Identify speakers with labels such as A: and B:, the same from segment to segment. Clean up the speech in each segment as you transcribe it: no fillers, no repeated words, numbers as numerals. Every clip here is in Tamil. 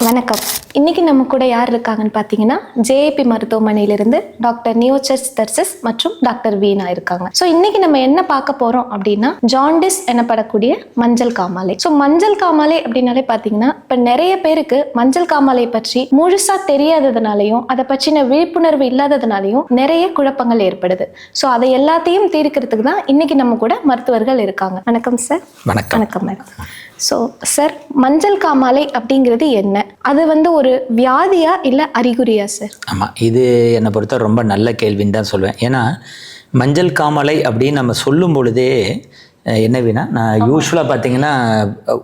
A: வணக்கம். இன்னைக்கு நம்ம கூட யார் இருக்காங்கன்னு பார்த்தீங்கன்னா ஜேஏபி மருத்துவமனையிலிருந்து டாக்டர் நியோச்சஸ் தர்சஸ் மற்றும் டாக்டர் வீணா இருக்காங்க. ஸோ இன்னைக்கு நம்ம என்ன பார்க்க போறோம் அப்படின்னா ஜாண்டிஸ் எனப்படக்கூடிய மஞ்சள் காமாலை. ஸோ மஞ்சள் காமாலை அப்படின்னாலே பார்த்தீங்கன்னா இப்போ நிறைய பேருக்கு மஞ்சள் காமாலை பற்றி முழுசா தெரியாததுனாலையும் அதை பற்றின விழிப்புணர்வு இல்லாததுனாலையும் நிறைய குழப்பங்கள் ஏற்படுது. ஸோ அதை எல்லாத்தையும் தீர்க்கிறதுக்கு தான் இன்னைக்கு நம்ம கூட மருத்துவர்கள் இருக்காங்க. வணக்கம் சார். வணக்கம் மேடம். ஸோ சார், மஞ்சள் காமாலை அப்படிங்கிறது என்ன? அது ஒரு வியாதியா இல்லை அறிகுறியா சார்?
B: ஆமாம், இது என்னை பொறுத்த ரொம்ப நல்ல கேள்வின்னு தான் சொல்லுவேன். ஏன்னா மஞ்சள் காமாலை அப்படின்னு நம்ம சொல்லும் பொழுதே என்ன வேணா, நான் யூஸ்வலாக பார்த்தீங்கன்னா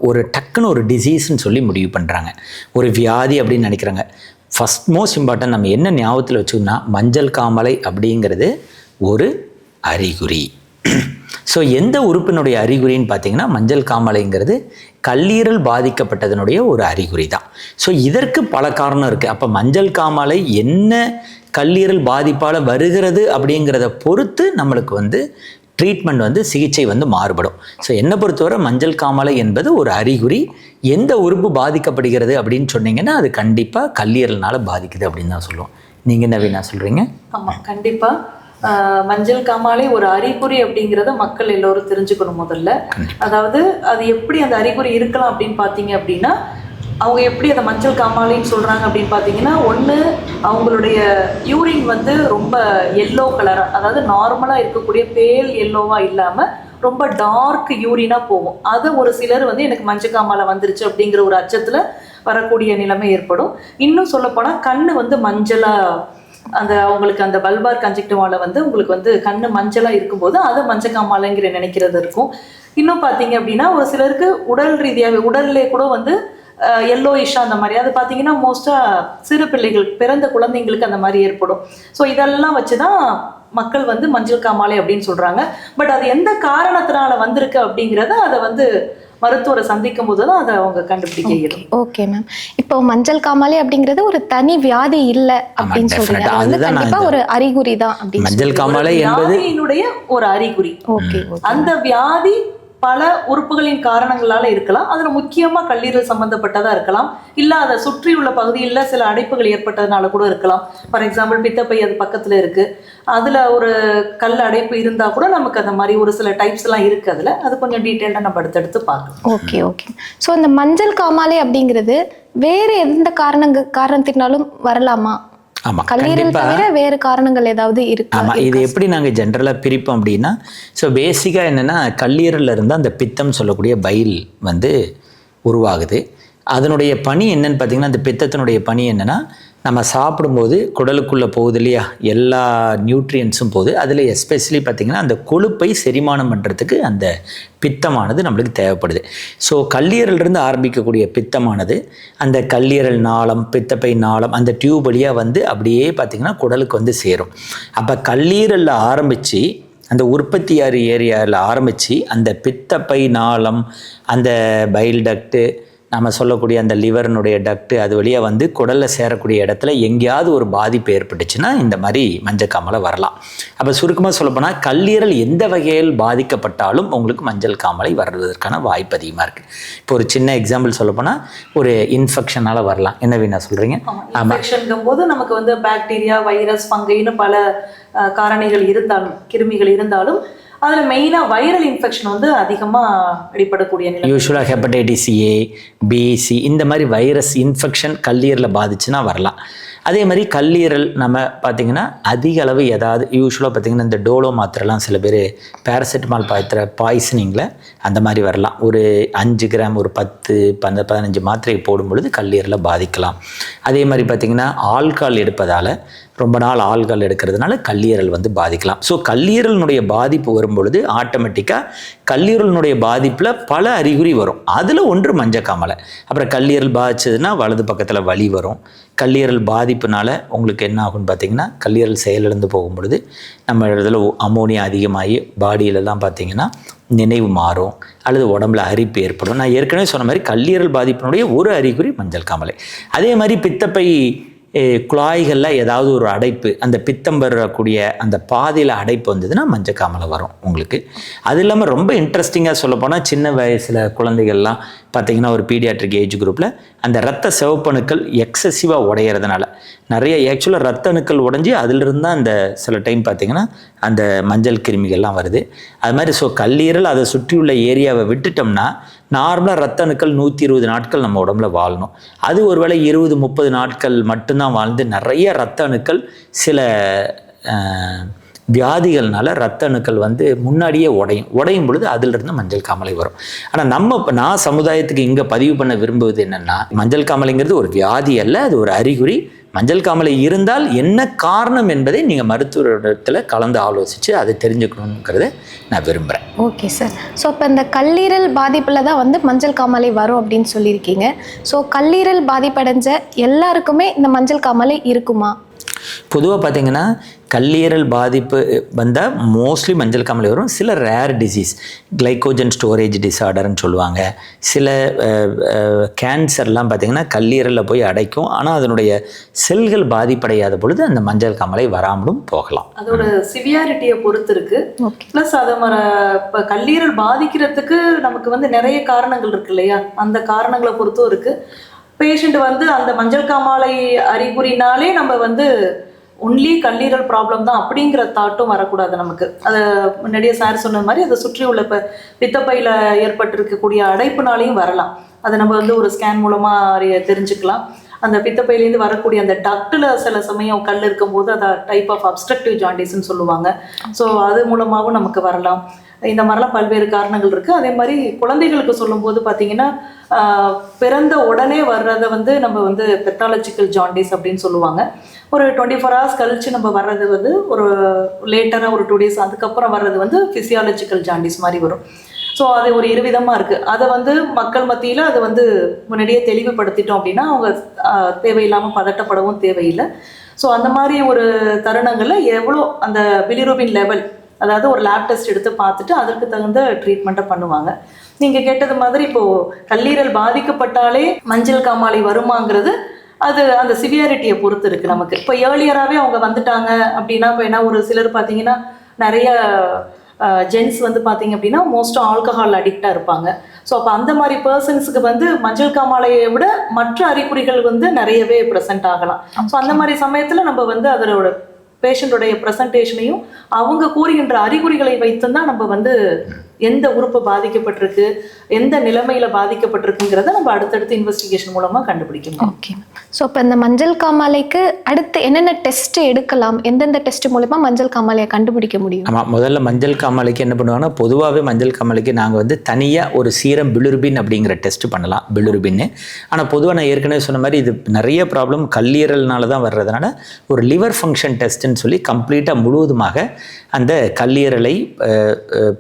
B: ஒரு டக்குன்னு ஒரு டிசீஸ்ன்னு சொல்லி முடிவு பண்ணுறாங்க, ஒரு வியாதி அப்படின்னு நினைக்கிறாங்க. ஃபஸ்ட் மோஸ்ட் இம்பார்ட்டன்ட் நம்ம என்ன ஞாபகத்தில் வச்சுக்கோன்னா, மஞ்சள் காமாலை அப்படிங்கிறது ஒரு அறிகுறி. ஸோ எந்த உறுப்பினுடைய அறிகுறின்னு பார்த்தீங்கன்னா மஞ்சள் காமாலைங்கிறது கல்லீரல் பாதிக்கப்பட்டதனுடைய ஒரு அறிகுறி தான். ஸோ இதற்கு பல காரணம் இருக்குது. அப்போ மஞ்சள் காமாலை என்ன கல்லீரல் பாதிப்பால் வருகிறது அப்படிங்கிறத பொறுத்து நம்மளுக்கு ட்ரீட்மெண்ட் சிகிச்சை மாறுபடும். ஸோ என்னை பொறுத்தவரை மஞ்சள் காமாலை என்பது ஒரு அறிகுறி. எந்த உறுப்பு பாதிக்கப்படுகிறது அப்படின்னு சொன்னீங்கன்னா அது கண்டிப்பாக கல்லீரல்னால பாதிக்குது அப்படின்னு தான் சொல்லுவோம். நீங்கள் என்ன வீணா சொல்கிறீங்க?
C: ஆமாம், கண்டிப்பாக மஞ்சள் காமாலை ஒரு அறிகுறி அப்படிங்கிறத மக்கள் எல்லோரும் தெரிஞ்சுக்கணும் முதல்ல. அதாவது அது எப்படி அந்த அறிகுறி இருக்கலாம் அப்படின்னு பார்த்தீங்க அப்படின்னா, அவங்க எப்படி அந்த மஞ்சள் காமாலைன்னு சொல்கிறாங்க அப்படின்னு பார்த்தீங்கன்னா, ஒன்று அவங்களுடைய யூரின் ரொம்ப எல்லோ கலராக, அதாவது நார்மலாக இருக்கக்கூடிய பேல் எல்லோவாக இல்லாமல் ரொம்ப டார்க் யூரினாக போகும். அது ஒரு சிலர் எனக்கு மஞ்சள் காமாலை வந்துருச்சு அப்படிங்கிற ஒரு அச்சத்தில் வரக்கூடிய நிலைமை ஏற்படும். இன்னும் சொல்லப்போனால் கண்ணு மஞ்சளாக, அவங்களுக்கு அந்த பல்பார் கன்ஜெக்டிவால உங்களுக்கு கண்ணு மஞ்சளாக இருக்கும்போது அது மஞ்சள் காமாலைங்கிற நினைக்கிறது இருக்கும். இன்னும் பார்த்தீங்க அப்படின்னா ஒரு சிலருக்கு உடல் ரீதியாகவே உடல்லே கூட எல்லோயிஷாக அந்த மாதிரி, அது பார்த்தீங்கன்னா மோஸ்ட்டாக சிறு பிள்ளைகள், பிறந்த குழந்தைங்களுக்கு அந்த மாதிரி ஏற்படும். ஸோ இதெல்லாம் வச்சு தான் மக்கள் மஞ்சள் காமாலை அப்படின்னு சொல்கிறாங்க. பட் அது எந்த காரணத்தினால வந்திருக்கு அப்படிங்கிறத அதை மருத்துவரை சந்திக்கும் போது தான் அதை அவங்க கண்டுபிடிக்க இயலும்.
A: Okay ma'am. இப்போ மஞ்சள் காமாலை அப்படிங்கிறது ஒரு தனி வியாதி இல்லை அப்படின்னு சொல்றீங்க. அது கண்டிப்பா ஒரு அறிகுறி தான் அப்படின்னு.
B: மஞ்சள் காமாலை என்பது
C: ஒரு அறிகுறி.
A: ஓகே.
C: அந்த வியாதி பல உறுப்புகளின் காரணங்களால இருக்கலாம். அதுல முக்கியமா கல்லீரல் சம்பந்தப்பட்டதா இருக்கலாம், இல்ல அதை சுற்றியுள்ள பகுதியில் சில அடைப்புகள் ஏற்பட்டதுனால கூட இருக்கலாம். ஃபார் எக்ஸாம்பிள் பித்தப்பை அது பக்கத்துல இருக்கு, அதுல ஒரு கல் அடைப்பு இருந்தா கூட நமக்கு அந்த மாதிரி ஒரு சில டைப்ஸ் எல்லாம் இருக்கு. அதுல அது கொஞ்சம் டீட்டெயிலாக நம்ம அடுத்தடுத்து பார்க்கலாம்.
A: Okay okay. ஸோ இந்த மஞ்சள் காமாலை அப்படிங்கிறது வேற எந்த காரணத்தினாலும் வரலாமா?
B: ஆமாம்,
A: கல்லீரல் தவிர வேறு காரணங்கள் ஏதாவது இருக்கு?
B: ஆமாம், இது எப்படி நாங்கள் ஜென்ரலாக பிரிப்போம் அப்படின்னா, ஸோ பேசிக்காக என்னென்னா கல்லீரலில் இருந்து அந்த பித்தம் சொல்லக்கூடிய பைல் உருவாகுது. அதனுடைய பணி என்னன்னு பார்த்தீங்கன்னா, அந்த பித்தத்தினுடைய பணி என்னென்னா, நம்ம சாப்பிடும்போது குடலுக்குள்ளே போகுது இல்லையா, எல்லா நியூட்ரியன்ஸும் போகுது. அதில் எஸ்பெஷலி பார்த்திங்கன்னா அந்த கொழுப்பை செரிமானம் பண்ணுறதுக்கு அந்த பித்தமானது நம்மளுக்கு தேவைப்படுது. ஸோ கல்லீரலிருந்து ஆரம்பிக்கக்கூடிய பித்தமானது அந்த கல்லீரல் நாளம், பித்தப்பை நாளம், அந்த டியூப் வழியாக அப்படியே பார்த்திங்கன்னா குடலுக்கு சேரும். அப்போ கல்லீரலில் ஆரம்பித்து அந்த உற்பத்தியார் ஏரியாவில் ஆரம்பித்து அந்த பித்தப்பை நாளம், அந்த பைல் டக்ட்டு, நம்ம சொல்லக்கூடிய அந்த லிவர்னுடைய டக்ட்டு, அது வழியாக குடலில் சேரக்கூடிய இடத்துல எங்கேயாவது ஒரு பாதிப்பு ஏற்பட்டுச்சுன்னா இந்த மாதிரி மஞ்சள் காமாலை வரலாம். அப்போ சுருக்கமாக சொல்லப்போனால் கல்லீரல் எந்த வகையில் பாதிக்கப்பட்டாலும் உங்களுக்கு மஞ்சள் காமாலை வர்றதற்கான வாய்ப்பு அதிகமாக இருக்குது. இப்போ ஒரு சின்ன எக்ஸாம்பிள் சொல்லப்போனால் ஒரு இன்ஃபெக்ஷனால் வரலாம். என்ன வீணா சொல்கிறீங்க?
C: இன்ஃபெக்ஷன்ங்கும் போது நமக்கு பாக்டீரியா, வைரஸ், ஃபங்கைன்னு பல காரணிகள் இருந்தாலும், கிருமிகள் இருந்தாலும் அதில் மெயினாக வைரல் இன்ஃபெக்ஷன் அதிகமாக வெளிப்படக்கூடிய நிலை.
B: யூஸ்வலாக ஹெப்படைட்டிஸ் ஏ, பிசி இந்த மாதிரி வைரஸ் இன்ஃபெக்ஷன் கல்லீரலில் பாதிச்சுன்னா வரலாம். அதே மாதிரி கல்லீரல் நம்ம பார்த்திங்கன்னா அதிக அளவு ஏதாவது யூஸ்வலாக பார்த்திங்கன்னா இந்த டோலோ மாத்திரைலாம் சில பேர் பேராசிட்டமால் பாய்சனிங்கில் அந்த மாதிரி வரலாம். ஒரு 5 கிராம், ஒரு 10, 15 மாத்திரை போடும் பொழுது கல்லீரலை பாதிக்கலாம். அதே மாதிரி பார்த்திங்கன்னா ஆல்கால் எடுப்பதால், ரொம்ப நாள் ஆல்கால் எடுக்கிறதுனால கல்லீரல் பாதிக்கலாம். ஸோ கல்லீரலினுடைய பாதிப்பு வரும்பொழுது ஆட்டோமேட்டிக்காக கல்லீரலினுடைய பாதிப்பில் பல அறிகுறி வரும். அதில் ஒன்று மஞ்சள் காமாலை. அப்புறம் கல்லீரல் பாதிச்சதுன்னா வலது பக்கத்தில் வலி வரும். கல்லீரல் பாதிப்புனால உங்களுக்கு என்ன ஆகும்னு பார்த்திங்கன்னா, கல்லீரல் செயலிழந்து போகும் பொழுது நம்ம இதில் அமோனியா அதிகமாகி பாடியிலலாம் பார்த்திங்கன்னா நினைவு மாறும், அல்லது உடம்புல அரிப்பு ஏற்படும். நான் ஏற்கனவே சொன்ன மாதிரி கல்லீரல் பாதிப்பினுடைய ஒரு அறிகுறி மஞ்சள் காமாலை. அதே மாதிரி பித்தப்பை குழாய்களில் ஏதாவது ஒரு அடைப்பு, அந்த பித்தம் வரக்கூடிய அந்த பாதையில் அடைப்பு வந்ததுன்னா மஞ்சக்காமலை வரும் உங்களுக்கு. அது இல்லாமல் ரொம்ப இன்ட்ரெஸ்டிங்காக சொல்லப்போனால் சின்ன வயசில் குழந்தைகள்லாம் பார்த்திங்கன்னா ஒரு பீடியாட்ரிக் ஏஜ் குரூப்பில் அந்த இரத்த சிவப்பணுக்கள் எக்ஸசிவாக உடையிறதுனால நிறைய ஆக்சுவலாக ரத்த அணுக்கள் உடஞ்சி அதிலிருந்து தான் அந்த சில டைம் பார்த்திங்கன்னா அந்த மஞ்சள் கிருமிகள்லாம் வருது. அது மாதிரி கல்லீரல் அதை சுற்றியுள்ள ஏரியாவை விட்டுட்டோம்னா நார்மலாக ரத்த அணுக்கள் 120 நாட்கள் நம்ம உடம்புல வாழணும். அது ஒருவேளை 20-30 நாட்கள் மட்டும்தான் வாழ்ந்து நிறைய ரத்த அணுக்கள் சில வியாதிகள்னால ரத்த அணுக்கள் முன்னாடியே உடையும் பொழுது அதிலிருந்து மஞ்சள் காமலை வரும். ஆனால் நான் சமுதாயத்துக்கு இங்கே பதிவு பண்ண விரும்புவது என்னென்னா, மஞ்சள் காமலைங்கிறது ஒரு வியாதி அல்ல, அது ஒரு அறிகுறி. மஞ்சள் காமலை இருந்தால் என்ன காரணம் என்பதை நீங்கள் மருத்துவரிடத்தில் கலந்து ஆலோசித்து அதை தெரிஞ்சுக்கணுங்கிறத நான் விரும்புகிறேன்.
A: Okay sir. ஸோ இப்போ இந்த கல்லீரல் பாதிப்பில் தான் மஞ்சள் காமாலை வரும் அப்படின்னு சொல்லியிருக்கீங்க. ஸோ கல்லீரல் பாதிப்படைஞ்ச எல்லாருக்குமே இந்த மஞ்சள் காமாலை இருக்குமா?
B: பொதுவாக பார்த்தீங்கன்னா கல்லீரல் பாதிப்பு வந்தால் மோஸ்ட்லி மஞ்சள் காமலை வரும். சில ரேர் டிசீஸ், கிளைக்கோஜன் ஸ்டோரேஜ் டிஸார்டர்னு சொல்லுவாங்க. சில கேன்சர்லாம் பார்த்திங்கன்னா கல்லீரலில் போய் அடைக்கும், ஆனால் அதனுடைய செல்கள் பாதிப்படையாத பொழுது அந்த மஞ்சள் காமலை வராமலும் போகலாம்.
C: அதோட சிவியாரிட்டியை பொறுத்து இருக்கு. ப்ளஸ் அதை இப்போ கல்லீரல் பாதிக்கிறதுக்கு நமக்கு நிறைய காரணங்கள் இருக்கு இல்லையா, அந்த காரணங்களை பொறுத்தும் இருக்கு. பேஷண்ட் அந்த மஞ்சள் காமாலை அறிகுறினாலே நம்ம ஒன்லி கல்லீரல் ப்ராப்ளம் தான் அப்படிங்கிற தாட்டும் வரக்கூடாது நமக்கு. அதை முன்னாடியே சார் சொன்ன மாதிரி அதை சுற்றி உள்ள இப்போ பித்தப்பையில் ஏற்பட்டிருக்கக்கூடிய அடைப்புனாலையும் வரலாம். அதை நம்ம ஒரு ஸ்கேன் மூலமாக தெரிஞ்சுக்கலாம். அந்த பித்தப்பையிலேருந்து வரக்கூடிய அந்த டக்டில் சில சமயம் கல் இருக்கும்போது அதை டைப் ஆஃப் அப்ஸ்ட்ரக்டிவ் ஜாண்டிஸ்ன்னு சொல்லுவாங்க. ஸோ அது மூலமாகவும் நமக்கு வரலாம். இந்த மாதிரிலாம் பல்வேறு காரணங்கள் இருக்குது. அதே மாதிரி குழந்தைகளுக்கு சொல்லும்போது பார்த்தீங்கன்னா பிறந்த உடனே வர்றதை நம்ம பெத்தாலஜிக்கல் ஜாண்டிஸ் அப்படின்னு சொல்லுவாங்க. ஒரு 24 hours கழிச்சு நம்ம வர்றது ஒரு லேட்டராக ஒரு 2 days அதுக்கப்புறம் வர்றது ஃபிசியாலஜிக்கல் ஜாண்டிஸ் மாதிரி வரும். ஸோ அது ஒரு இருவிதமாக இருக்குது. அதை மக்கள் மத்தியில் அதை முன்னாடியே தெளிவுபடுத்திட்டோம் அப்படின்னா அவங்க தேவையில்லாமல் பதட்டப்படவும் தேவையில்லை. ஸோ அந்த மாதிரி ஒரு தருணங்களில் எவ்வளோ அந்த பிலிரூபின் லெவல், அதாவது ஒரு லேப் டெஸ்ட் எடுத்து பார்த்துட்டு அதற்கு தகுந்த ட்ரீட்மெண்ட்டை பண்ணுவாங்க. நீங்கள் கேட்டது மாதிரி இப்போது கல்லீரல் பாதிக்கப்பட்டாலே மஞ்சள் காமாலை வருமாங்கிறது அது அந்த சிவியாரிட்டியை பொறுத்து இருக்குது நமக்கு. இப்போ ஏர்லியராகவே அவங்க வந்துட்டாங்க அப்படின்னா, இப்போ என்ன ஒரு சிலர் பார்த்தீங்கன்னா நிறைய ஜென்ஸ் பார்த்தீங்க அப்படின்னா மோஸ்ட்டாக ஆல்கஹால் அடிக்டாக இருப்பாங்க. ஸோ அப்போ அந்த மாதிரி பர்சன்ஸுக்கு மஞ்சள் காமாலையை விட மற்ற அறிகுறிகள் நிறையவே ப்ரெசென்ட் ஆகலாம். ஸோ அந்த மாதிரி சமயத்தில் நம்ம அதோட பேஷண்ட்டோடைய ப்ரெசன்டேஷனையும் அவங்க கூறுகின்ற அறிகுறிகளை வைத்துதான் நம்ம எந்த உறுப்பு பாதிக்கப்பட்டிருக்கு, எந்த நிலைமையில பாதிக்கப்பட்டிருக்குங்கிறத நம்ம அடுத்தடுத்து இன்வெஸ்டிகேஷன் மூலமா கண்டுபிடிக்கணும்.
A: ஓகே. ஸோ இப்போ இந்த மஞ்சள் காமாலைக்கு அடுத்து என்னென்ன டெஸ்ட் எடுக்கலாம், எந்தெந்த டெஸ்ட் மூலமா மஞ்சள் காமாலையை கண்டுபிடிக்க முடியும்?
B: ஆமாம், முதல்ல மஞ்சள் காமாலைக்கு என்ன பண்ணுவாங்கன்னா, பொதுவாகவே மஞ்சள் காமாலைக்கு நாங்கள் தனியாக ஒரு சீரம் பிலிருபின் அப்படிங்கிற டெஸ்ட் பண்ணலாம், பிலிருபின்னு. ஆனால் பொதுவாக நான் ஏற்கனவே சொன்ன மாதிரி இது நிறைய ப்ராப்ளம் கல்லீரல்னால தான் வர்றதுனால ஒரு லிவர் ஃபங்க்ஷன் டெஸ்ட்ன்னு சொல்லி கம்ப்ளீட்டாக முழுவதுமாக அந்த கல்லீரலை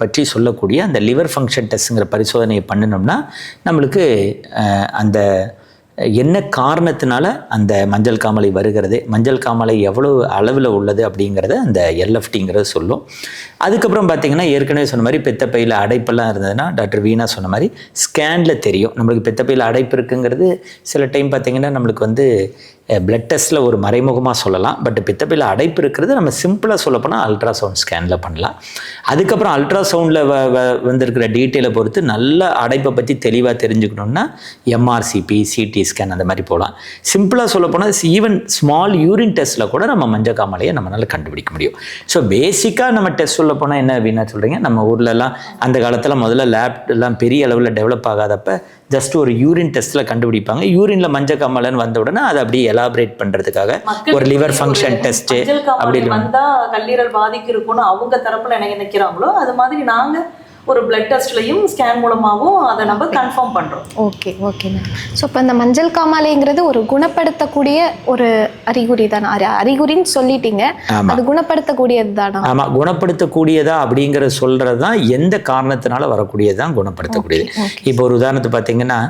B: பற்றி சொல்லக்கூடிய அந்த லிவர் ஃபங்க்ஷன் டெஸ்ட்டுங்கிற பரிசோதனையை பண்ணினோம்னா நம்மளுக்கு அந்த என்ன காரணத்தினால அந்த மஞ்சள் காமாலை வருகிறது, மஞ்சள் காமாலை எவ்வளோ அளவில் உள்ளது அப்படிங்கிறத அந்த எல்எஃப்டிங்கிறது சொல்லும். அதுக்கப்புறம் பார்த்திங்கன்னா ஏற்கனவே சொன்ன மாதிரி பித்தப்பையில் அடைப்பெல்லாம் இருந்ததுன்னா டாக்டர் வீணா சொன்ன மாதிரி ஸ்கேனில் தெரியும் நம்மளுக்கு பித்தப்பையில் அடைப்பு இருக்குங்கிறது. சில டைம் பார்த்திங்கன்னா நம்மளுக்கு பிளட் டெஸ்ட்டில் ஒரு மறைமுகமாக சொல்லலாம். பட் பித்தப்பையில் அடைப்பு இருக்கிறது நம்ம சிம்பிளாக சொல்லப்போனால் அல்ட்ராசவுண்ட் ஸ்கேனில் பண்ணலாம். அதுக்கப்புறம் அல்ட்ராசவுண்டில் வந்திருக்கிற டீட்டெயிலை பொறுத்து நல்ல அடைப்பை பற்றி தெளிவாக தெரிஞ்சுக்கணுன்னா எம்ஆர்சிபி, சிடி ஸ்கேன் அந்த மாதிரி போகலாம். சிம்பிளாக சொல்லப்போனால் ஈவன் ஸ்மால் யூரின் டெஸ்ட்டில் கூட நம்ம மஞ்சள் காமாலையை நம்மளால் கண்டுபிடிக்க முடியும். ஸோ பேசிக்காக நம்ம டெஸ்ட் சொல்ல போனால் என்ன வீணா சொல்கிறீங்க, நம்ம ஊர்லலாம் அந்த காலத்தில் முதல்ல லேப்லாம் பெரிய அளவில் டெவலப் ஆகாதப்ப ஜஸ்ட் ஒரு யூரின் டெஸ்ட்டில் கண்டுபிடிப்பாங்க. யூரின்ல மஞ்சள் காமாலைன்னு வந்த உடனே அதை அப்படியே எலாபரேட் பண்ணுறதுக்காக ஒரு லிவர் ஃபங்க்ஷன் டெஸ்ட்டு அப்படி
C: வந்தால் கல்லீரல் பாதிக்கு இருக்குன்னு அவங்க தரப்பில் என்ன நினைக்கிறாங்களோ அது மாதிரி நாங்கள் ஒரு பிளட் டெஸ்ட்லையும் ஸ்கேன் மூலமாகவும் அதை நம்ம கன்ஃபார்ம் பண்ணுறோம்.
A: ஓகே ஓகேண்ணா. ஸோ இப்போ இந்த மஞ்சள் காமாலைங்கிறது ஒரு குணப்படுத்தக்கூடிய ஒரு அறிகுறி தானே, அறிகுறின்னு சொல்லிட்டீங்க, அது குணப்படுத்தக்கூடியது தானா?
B: ஆமாம், குணப்படுத்தக்கூடியதா அப்படிங்கிற சொல்கிறது தான் எந்த காரணத்தினால வரக்கூடியது தான் குணப்படுத்தக்கூடியது. இப்போ ஒரு உதாரணத்தை பார்த்தீங்கன்னா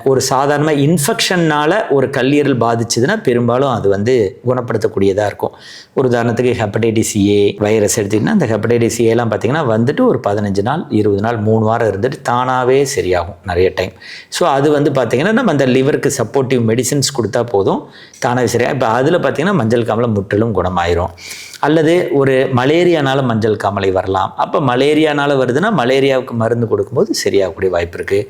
B: ஒரு சாதாரண இன்ஃபெக்ஷன்னால் ஒரு கல்லீரல் பாதிச்சதுன்னா பெரும்பாலும் அது வந்து குணப்படுத்தக்கூடியதாக இருக்கும். ஒரு உதாரணத்துக்கு ஹெப்படைட்டிஸ் ஏ வைரஸ் எடுத்திங்கன்னா அந்த ஹெப்படைட்டிஸ் ஏலாம் பார்த்திங்கன்னா வந்துட்டு ஒரு 15 நாள் 20 நாள் 3 வாரம் இருந்துட்டு தானாகவே சரியாகும் நிறைய டைம். ஸோ அது வந்து பார்த்திங்கன்னா நம்ம அந்த லிவருக்கு சப்போர்ட்டிவ் மெடிசின்ஸ் கொடுத்தா போதும் தானாகவே சரியாக. இப்போ அதில் பார்த்திங்கன்னா மஞ்சள் காமலை முற்றிலும் குணமாயிரும். அல்லது ஒரு மலேரியானால் மஞ்சள் காமலை வரலாம். அப்போ மலேரியானால் வருதுன்னா மலேரியாவுக்கு மருந்து கொடுக்கும்போது சரியாகக்கூடிய வாய்ப்பு இருக்குது.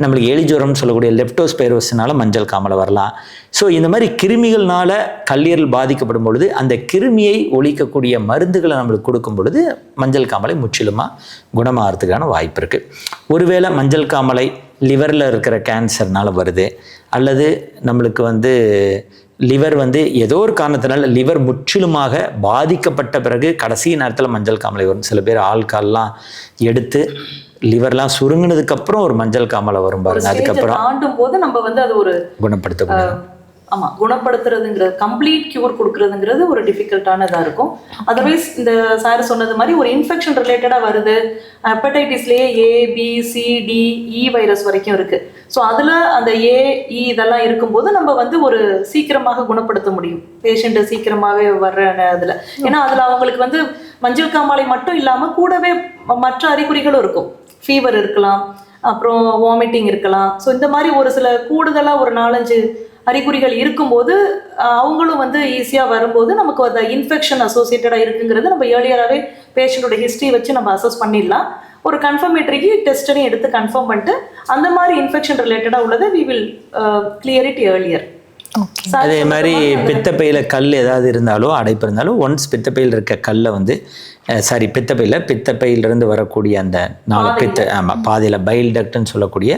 B: நம்மளுக்கு எலிஜுரம்னு சொல்லக்கூடிய லெப்டோஸ்பைரோசினால் மஞ்சள் காமலை வரலாம். ஸோ இந்த மாதிரி கிருமிகள்னால கல்லீரல் பாதிக்கப்படும் பொழுது அந்த கிருமியை ஒழிக்கக்கூடிய மருந்துகளை நம்மளுக்கு கொடுக்கும் பொழுது மஞ்சள் காமலை முற்றிலுமாக குணமாகறதுக்கான வாய்ப்பு இருக்குது. ஒருவேளை மஞ்சள் காமலை லிவரில் இருக்கிற கேன்சர்னால் வருது, அல்லது நம்மளுக்கு வந்து லிவர் வந்து ஏதோ ஒரு காரணத்தினால லிவர் முற்றிலுமாக பாதிக்கப்பட்ட பிறகு கடைசி நேரத்தில் மஞ்சள் காமலை வரும். சில பேர் ஆல்கால்லாம் எடுத்து லிவர்லாம் சுருங்கினதுக்கப்புறம் ஒரு மஞ்சள் காமலை வரும் பாருங்க. அதுக்கப்புறம்
C: தாண்டும் போது நம்ம வந்து அது ஒரு
B: குணப்படுத்தக்கூடிய
C: குணப்படுத்துறதுங்கிறது கம்ப்ளீட் கியூர் கொடுக்குறதுங்கிறது ஒரு டிஃபிகல்ட்டானதாக இருக்கும். அதர்வைஸ் இந்த சார் சொன்னது மாதிரி ஒரு இன்ஃபெக்ஷன் ரிலேட்டடாக வருது, ஹெப்படைட்டிஸ்லேயே A, B, C, D, E virus வரைக்கும் இருக்குது. ஸோ அதில் அந்த A, E இதெல்லாம் இருக்கும்போது நம்ம வந்து ஒரு சீக்கிரமாக குணப்படுத்த முடியும் பேஷண்ட்டை சீக்கிரமாகவே வர்ற இதில். ஏன்னா அதில் அவங்களுக்கு வந்து மஞ்சள் காமாலை மட்டும் இல்லாமல் கூடவே மற்ற அறிகுறிகளும் இருக்கும். ஃபீவர் இருக்கலாம், அப்புறம் வாமிட்டிங் இருக்கலாம். ஸோ இந்த மாதிரி ஒரு சில கூடுதலாக ஒரு 4-5 அறிகுறிகள் இருக்கும்போது அவங்களும் வந்து ஈஸியாக வரும்போது நமக்கு அந்த இன்ஃபெக்ஷன் அசோசியேட்டடாக இருக்குங்கிறது நம்ம ஏர்லியராகவே பேஷண்ட்டோட ஹிஸ்ட்ரி வச்சு நம்ம அசஸ் பண்ணிடலாம். ஒரு கன்ஃபர்மேட்டரிக்கு டெஸ்ட்டையும் எடுத்து கன்ஃபார்ம் பண்ணிட்டு அந்த மாதிரி இன்ஃபெக்ஷன் ரிலேட்டடாக உள்ளதை we will clear it earlier.
B: அதே மாதிரி பித்தப்பையில் கல் ஏதாவது இருந்தாலும் அடைப்பு இருந்தாலும் ஒன்ஸ் பித்தப்பையில் இருக்க கல்லை வந்து பித்தப்பையிலிருந்து வரக்கூடிய அந்த பாதையில் பைல் டக்ட்னு சொல்லக்கூடிய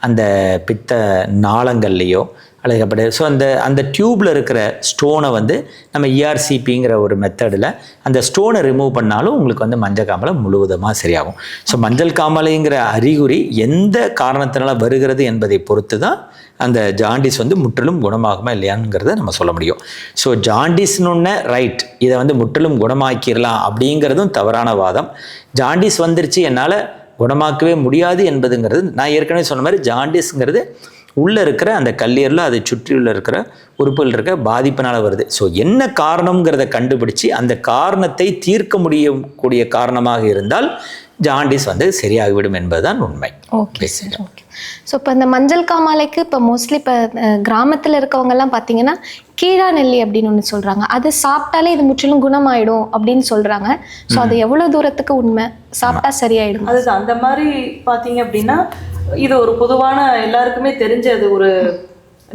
B: அந்த பித்த நாளங்கள்லேயோ அழைக்கப்படு. ஸோ அந்த டியூப்பில் இருக்கிற ஸ்டோனை வந்து நம்ம ERCPங்கிற ஒரு மெத்தடில் அந்த ஸ்டோனை ரிமூவ் பண்ணாலும் உங்களுக்கு வந்து மஞ்சள் காமலை முழுவதுமாக சரியாகும். ஸோ மஞ்சள் காமலைங்கிற அறிகுறி எந்த காரணத்தினால வருகிறது என்பதை பொறுத்து தான் அந்த ஜாண்டிஸ் வந்து முற்றிலும் குணமாகுமா இல்லையாங்கிறத நம்ம சொல்ல முடியும். ஸோ ஜாண்டிஸ்னு ரைட், இதை வந்து முற்றிலும் குணமாக்கிடலாம் அப்படிங்கிறதும் தவறான வாதம். ஜாண்டிஸ் வந்துருச்சு என்னால் குணமாக்கவே முடியாது என்பதுங்கிறது, நான் ஏற்கனவே சொன்ன மாதிரி ஜாண்டிஸ்ங்கிறது உள்ளே இருக்கிற அந்த கல்லீரலில் அதை சுற்றியுள்ள இருக்கிற உறுப்புகள் இருக்க பாதிப்பினால் வருது. ஸோ என்ன காரணங்கிறத கண்டுபிடிச்சி அந்த காரணத்தை தீர்க்க முடியக்கூடிய காரணமாக இருந்தால் ஜாண்டிஸ் வந்து சரியாகிவிடும் என்பதுதான் உண்மை.
A: Okay sir, okay. ஸோ இப்போ இந்த மஞ்சள் காமாலைக்கு இப்போ மோஸ்ட்லி இப்போ கிராமத்தில் இருக்கவங்கெல்லாம் பார்த்தீங்கன்னா கீழா நெல்லி அப்படின்னு ஒன்று சொல்கிறாங்க. அது சாப்பிட்டாலே இது முற்றிலும் குணமாயிடும் அப்படின்னு சொல்கிறாங்க. ஸோ அது எவ்வளோ தூரத்துக்கு உண்மை? சாப்பிட்டா சரியாயிடும்?
C: அது அந்த மாதிரி பார்த்தீங்க அப்படின்னா இது ஒரு பொதுவான எல்லாருக்குமே தெரிஞ்ச அது ஒரு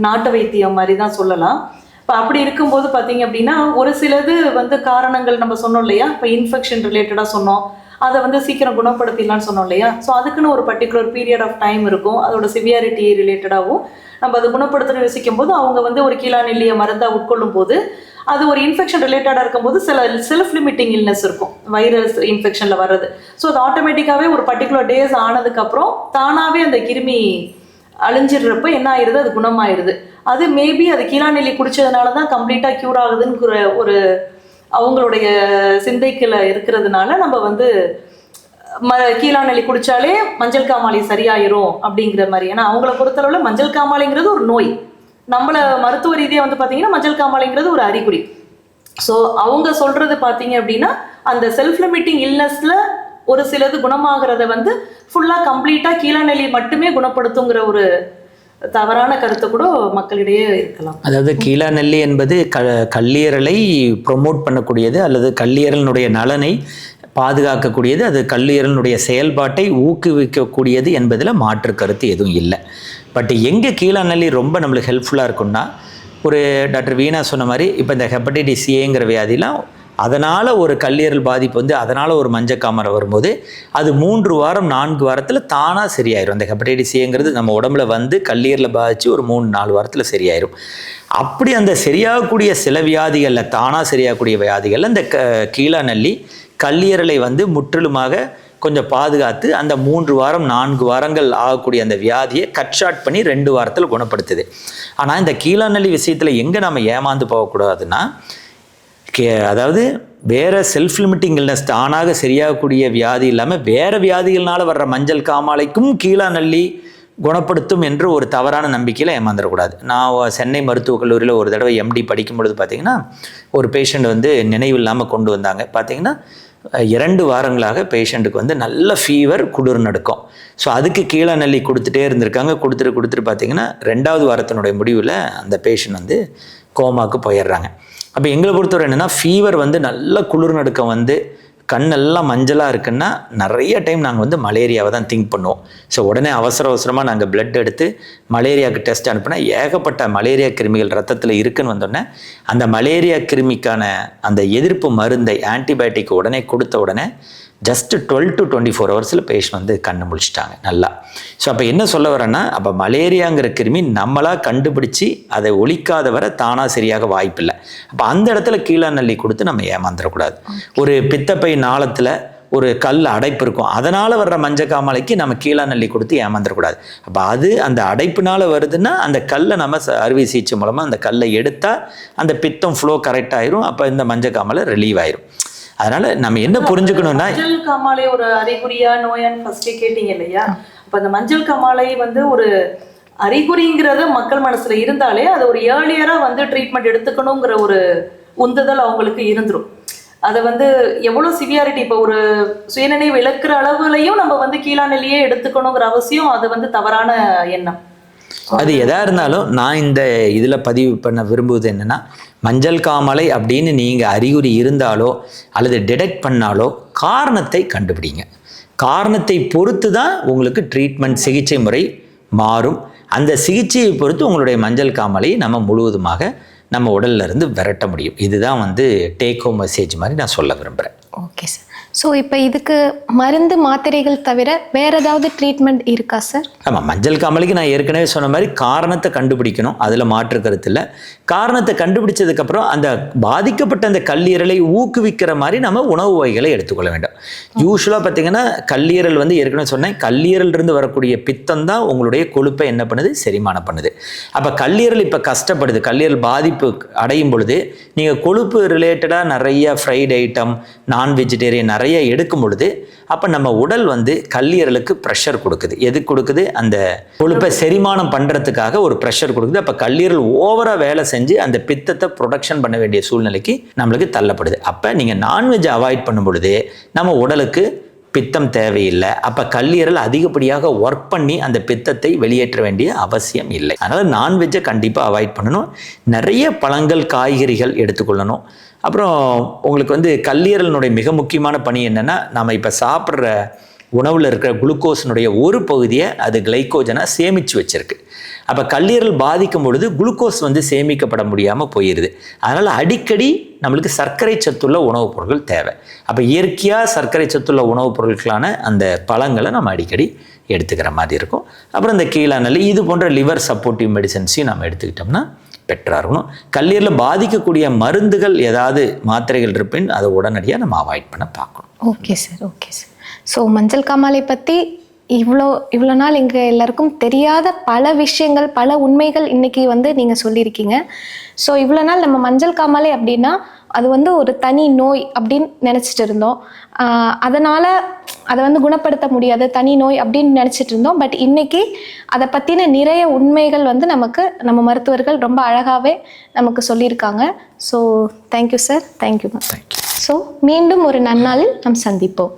C: நாட்டு வைத்தியம் மாதிரி தான் சொல்லலாம். இப்போ அப்படி இருக்கும்போது பார்த்தீங்க அப்படின்னா ஒரு சிலது வந்து காரணங்கள் நம்ம சொன்னோம் இல்லையா, இப்போ இன்ஃபெக்ஷன் ரிலேட்டடாக சொன்னோம், அதை வந்து சீக்கிரம் குணப்படுத்திடலான்னு சொன்னோம் இல்லையா. ஸோ அதுக்குன்னு ஒரு பர்டிகுலர் பீரியட் ஆஃப் டைம் இருக்கும். அதோட சிவியாரிட்டி ரிலேட்டடாகவும் நம்ம அதை குணப்படுத்தணும்னு யோசிக்கும் போது அவங்க வந்து ஒரு கீழா நெல்லியை மருந்தாக உட்கொள்ளும் போது அது ஒரு இன்ஃபெக்ஷன் ரிலேட்டடாக இருக்கும்போது சில செல்ஃப் லிமிட்டிங் இல்னஸ் இருக்கும் வைரஸ் இன்ஃபெக்ஷனில் வர்றது. ஸோ அது ஆட்டோமேட்டிக்காகவே ஒரு பர்டிகுலர் டேஸ் ஆனதுக்கப்புறம் தானாகவே அந்த கிருமி அழிஞ்சிடுறப்ப என்ன ஆயிடுது, அது குணமாயிருது. அது மேபி அது கீழா நெல்லி குடிச்சதுனால தான் கம்ப்ளீட்டாக க்யூர் ஆகுதுங்கிற ஒரு அவங்களுடைய சிந்தைக்குள்ள இருக்கிறதுனால நம்ம வந்து கீழா நெல்லி குடிச்சாலே மஞ்சள் காமாலை சரியாயிரும் அப்படிங்கிற மாதிரி. ஏன்னா அவங்கள பொறுத்தளவில் மஞ்சள் காமாலைங்கிறது ஒரு நோய், நம்மள மருத்துவ ரீதியாக வந்து பார்த்தீங்கன்னா மஞ்சள் காமாலைங்கிறது ஒரு அறிகுறி. ஸோ அவங்க சொல்றது பார்த்தீங்க அப்படின்னா அந்த செல்ஃப் லிமிட்டிங் இல்னஸ்ல ஒரு சிலது குணமாகிறத வந்து ஃபுல்லாக கம்ப்ளீட்டாக கீழா நெல்லி மட்டுமே குணப்படுத்துங்கிற ஒரு தவறான கருத்து கூட மக்களிடையே இருக்கலாம்.
B: அதாவது கீழா நெல்லி என்பது கல்லீரலை ப்ரொமோட் பண்ணக்கூடியது அல்லது கல்லீரலினுடைய நலனை பாதுகாக்கக்கூடியது, அது கல்லீரலினுடைய செயல்பாட்டை ஊக்குவிக்கக்கூடியது என்பதில் மாற்று கருத்து எதுவும் இல்லை. பட் எங்கே கீழா நெல்லி ரொம்ப நம்மளுக்கு ஹெல்ப்ஃபுல்லாக இருக்குன்னா, ஒரு டாக்டர் வீணா சொன்ன மாதிரி இப்போ இந்த ஹெப்படைட்டிஸ் ஏங்கிற வியாதிலாம் அதனால் ஒரு கல்லீரல் பாதிப்பு வந்து அதனால் ஒரு மஞ்சக்காமரை வரும்போது அது 3 வாரம் 4 வாரத்தில் தானாக சரியாயிரும். அந்த ஹெப்படைட்டிஸ் ஏங்கிறது நம்ம உடம்புல வந்து கல்லீரலில் பாதித்து ஒரு 3-4 வாரத்தில் சரியாயிரும். அப்படி அந்த சரியாகக்கூடிய சில வியாதிகளில் தானாக சரியாகக்கூடிய வியாதிகளில் இந்த கீழா நெல்லி கல்லீரலை வந்து முற்றிலுமாக கொஞ்சம் பாதுகாத்து அந்த 3 வாரம் 4 வாரங்கள் ஆகக்கூடிய அந்த வியாதியை கட் ஷார்ட் பண்ணி 2 வாரத்தில் குணப்படுத்துது. ஆனால் இந்த கீழா நெல்லி விஷயத்தில் எங்கே நம்ம ஏமாந்து போகக்கூடாதுன்னா, அதாவது வேறு செல்ஃப் லிமிட்டிங் இல்னஸ் தானாக சரியாகக்கூடிய வியாதி இல்லாமல் வேறு வியாதிகள்னால வர்ற மஞ்சள் காமாலைக்கும் கீழா நெல்லி குணப்படுத்தும் என்று ஒரு தவறான நம்பிக்கையில் ஏமாந்துடக்கூடாது. நான் சென்னை மருத்துவக் கல்லூரியில் ஒரு தடவை எம்டி படிக்கும் பொழுது பார்த்திங்கன்னா ஒரு பேஷண்ட் வந்து நினைவு இல்லாமல் கொண்டு வந்தாங்க. பார்த்திங்கன்னா 2 வாரங்களாக பேஷண்ட்டுக்கு வந்து நல்ல ஃபீவர், குளிர் நடுக்கம். ஸோ அதுக்கு கீழே நெல்லி கொடுத்துட்டே இருந்திருக்காங்க. கொடுத்துட்டு பார்த்திங்கன்னா 2வது வாரத்தினுடைய முடிவில் அந்த பேஷண்ட் வந்து கோமாவுக்கு போயிடுறாங்க. அப்போ எங்களை பொறுத்தவரை என்னென்னா, ஃபீவர் வந்து நல்ல குளிர் நடுக்கம் வந்து கண்ணெல்லாம் மஞ்சளாக இருக்குன்னா நிறைய டைம் நாங்கள் வந்து மலேரியாவை தான் திங்க் பண்ணுவோம். ஸோ உடனே அவசரமாக நாங்கள் பிளட் எடுத்து மலேரியாவுக்கு டெஸ்ட் அனுப்புனா ஏகப்பட்ட மலேரியா கிருமிகள் ரத்தத்தில் இருக்குன்னு வந்தோடனே அந்த மலேரியா கிருமிக்கான அந்த எதிர்ப்பு மருந்தை ஆன்டிபயோட்டிக் உடனே கொடுத்த உடனே ஜஸ்ட் 12 to 24 ஹவர்ஸில் பேஷண்ட் வந்து கண்ணு முழிச்சிட்டாங்க நல்லா. ஸோ அப்போ என்ன சொல்ல வரேன்னா, அப்போ மலேரியாங்கிற கிருமி நம்மளாக கண்டுபிடிச்சி அதை ஒழிக்காத வரை தானாக சரியாக வாய்ப்பில்லை. அப்போ அந்த இடத்துல கீழாநெல்லி கொடுத்து நம்ம ஏமாந்துடக்கூடாது. ஒரு பித்தப்பை நாளத்தில் ஒரு கல் அடைப்பு இருக்கும், அதனால் வர்ற மஞ்சக்காமலைக்கு நம்ம கீழாநெல்லி கொடுத்து ஏமாந்துடக்கூடாது. அப்போ அது அந்த அடைப்புனால வருதுன்னா அந்த கல்லை நம்ம அறுவை சிகிச்சை மூலமாக அந்த கல்லை எடுத்தால் அந்த பித்தம் ஃப்ளோ கரெக்டாகிடும். அப்போ இந்த மஞ்சக்காமலை ரிலீவ் ஆயிரும். அதனால நம்ம என்ன புரிஞ்சுக்கணும்னா,
C: மஞ்சள் காமாலை ஒரு அறிகுறியா நோயான்னு ஃபர்ஸ்டே கேட்டீங்க இல்லையா? அப்ப அந்த மஞ்சள் காமாலை வந்து ஒரு அறிகுறிங்கிறது மக்கள் மனசுல இருந்தாலே அது ஒரு ஏர்லியரா வந்து ட்ரீட்மெண்ட் எடுத்துக்கணுங்கிற ஒரு உந்துதல் அவங்களுக்கு இருந்துரும். அதை வந்து எவ்வளவு சிவியாரிட்டி, இப்போ ஒரு சுயநினைவு இழக்கிற அளவுலையும் நம்ம வந்து கீழாநெல்லியே எடுத்துக்கணுங்கிற அவசியம், அது வந்து தவறான எண்ணம்.
B: அது எதா இருந்தாலும் நான் இந்த இதில் பதிவு பண்ண விரும்புவது என்னென்னா, மஞ்சள் காமாலை அப்படின்னு நீங்கள் அறிகுறி இருந்தாலோ அல்லது டிடெக்ட் பண்ணாலோ காரணத்தை கண்டுபிடிங்க. காரணத்தை பொறுத்து தான் உங்களுக்கு ட்ரீட்மெண்ட் சிகிச்சை முறை மாறும். அந்த சிகிச்சையை பொறுத்து உங்களுடைய மஞ்சள் காமாலையை நம்ம முழுவதுமாக நம்ம உடல்ல இருந்து விரட்ட முடியும். இதுதான் வந்து டேக் ஹோம் மெசேஜ் மாதிரி நான் சொல்ல விரும்புகிறேன்.
A: Okay sir. ஸோ இப்போ இதுக்கு மருந்து மாத்திரைகள் தவிர வேறு ஏதாவது ட்ரீட்மெண்ட் இருக்கா சார்?
B: ஆமாம், மஞ்சள் காமாலைக்கு நான் ஏற்கனவே சொன்ன மாதிரி காரணத்தை கண்டுபிடிக்கணும், அதில் மாற்று கருத்து இல்லை. காரணத்தை கண்டுபிடிச்சதுக்கப்புறம் அந்த பாதிக்கப்பட்ட அந்த கல்லீரலை ஊக்குவிக்கிற மாதிரி நம்ம உணவு வகைகளை எடுத்துக்கொள்ள வேண்டும். யூஸ்வலாக பார்த்திங்கன்னா கல்லீரல் வந்து ஏற்கனவே சொன்னேன், கல்லீரலிருந்து வரக்கூடிய பித்தம் தான் உங்களுடைய கொழுப்பை என்ன பண்ணுது, செரிமானம் பண்ணுது. அப்போ கல்லீரல் இப்போ கஷ்டப்படுது, கல்லீரல் பாதிப்பு அடையும் பொழுது நீங்கள் கொழுப்பு ரிலேட்டடாக நிறைய ஃப்ரைட் ஐட்டம், நான் வெஜிடேரியன் நிறைய எடுக்கும் பொழுது அப்போ நம்ம உடல் வந்து கல்லீரலுக்கு ப்ரெஷர் கொடுக்குது. எது கொடுக்குது? அந்த கொழுப்பை செரிமானம் பண்ணுறதுக்காக ஒரு ப்ரெஷர் கொடுக்குது. அப்போ கல்லீரல் ஓவராக வேலை செஞ்சு அந்த பித்தத்தை ப்ரொடக்ஷன் பண்ண வேண்டிய சூழ்நிலைக்கு நம்மளுக்கு தள்ளப்படுது. அப்போ நீங்கள் நான்வெஜ் அவாய்ட் பண்ணும் பொழுது நம்ம உடலுக்கு பித்தம் தேவையில்லை. அப்போ கல்லீரல் அதிகப்படியாக ஒர்க் பண்ணி அந்த பித்தத்தை வெளியேற்ற வேண்டிய அவசியம் இல்லை. அதனால் நான்வெஜ்ஜை கண்டிப்பாக அவாய்ட் பண்ணணும். நிறைய பழங்கள், காய்கறிகள் எடுத்துக்கொள்ளணும். அப்புறம் உங்களுக்கு வந்து கல்லீரலினுடைய மிக முக்கியமான பணி என்னென்னா, நம்ம இப்போ சாப்பிட்ற உணவில் இருக்கிற குளுக்கோஸினுடைய ஒரு பகுதியை அது கிளைக்கோஜனாக சேமித்து வச்சுருக்கு. அப்போ கல்லீரல் பாதிக்கும் பொழுது குளுக்கோஸ் வந்து சேமிக்கப்பட முடியாமல் போயிடுது. அதனால் அடிக்கடி நம்மளுக்கு சர்க்கரை சத்துள்ள உணவுப் பொருட்கள் தேவை. அப்போ இயற்கையாக சர்க்கரை சத்துள்ள உணவுப் பொருட்களான அந்த பழங்களை நம்ம அடிக்கடி எடுத்துக்கிற மாதிரி இருக்கும். அப்புறம் இந்த கீழாநெல்லி இது போன்ற லிவர் சப்போர்ட்டிவ் மெடிசன்ஸையும் நம்ம எடுத்துக்கிட்டோம்னா பெட்டராக இருக்கணும். கல்லீரலில் பாதிக்கக்கூடிய மருந்துகள் ஏதாவது மாத்திரைகள் இருப்பின் அதை உடனடியாக நம்ம அவாய்ட் பண்ண பார்க்கணும்.
A: Okay sir, okay sir. So மஞ்சள் காமாலை பற்றி இவ்வளோ நாள் இங்கே எல்லாருக்கும் தெரியாத பல விஷயங்கள், பல உண்மைகள் இன்றைக்கி வந்து நீங்கள் சொல்லியிருக்கீங்க. ஸோ இவ்வளோ நாள் நம்ம மஞ்சள் காமாலை அப்படின்னா அது வந்து ஒரு தனி நோய் அப்படின்னு நினச்சிட்டு இருந்தோம். அதனால் அதை வந்து குணப்படுத்த முடியாது, தனி நோய் அப்படின்னு நினச்சிட்டு இருந்தோம். பட் இன்றைக்கி அதை பற்றின நிறைய உண்மைகள் வந்து நம்ம மருத்துவர்கள் ரொம்ப அழகாகவே நமக்கு சொல்லியிருக்காங்க. So thank you sir, thank you ma'am. So மீண்டும் ஒரு நன்னாளில் நாம் சந்திப்போம்.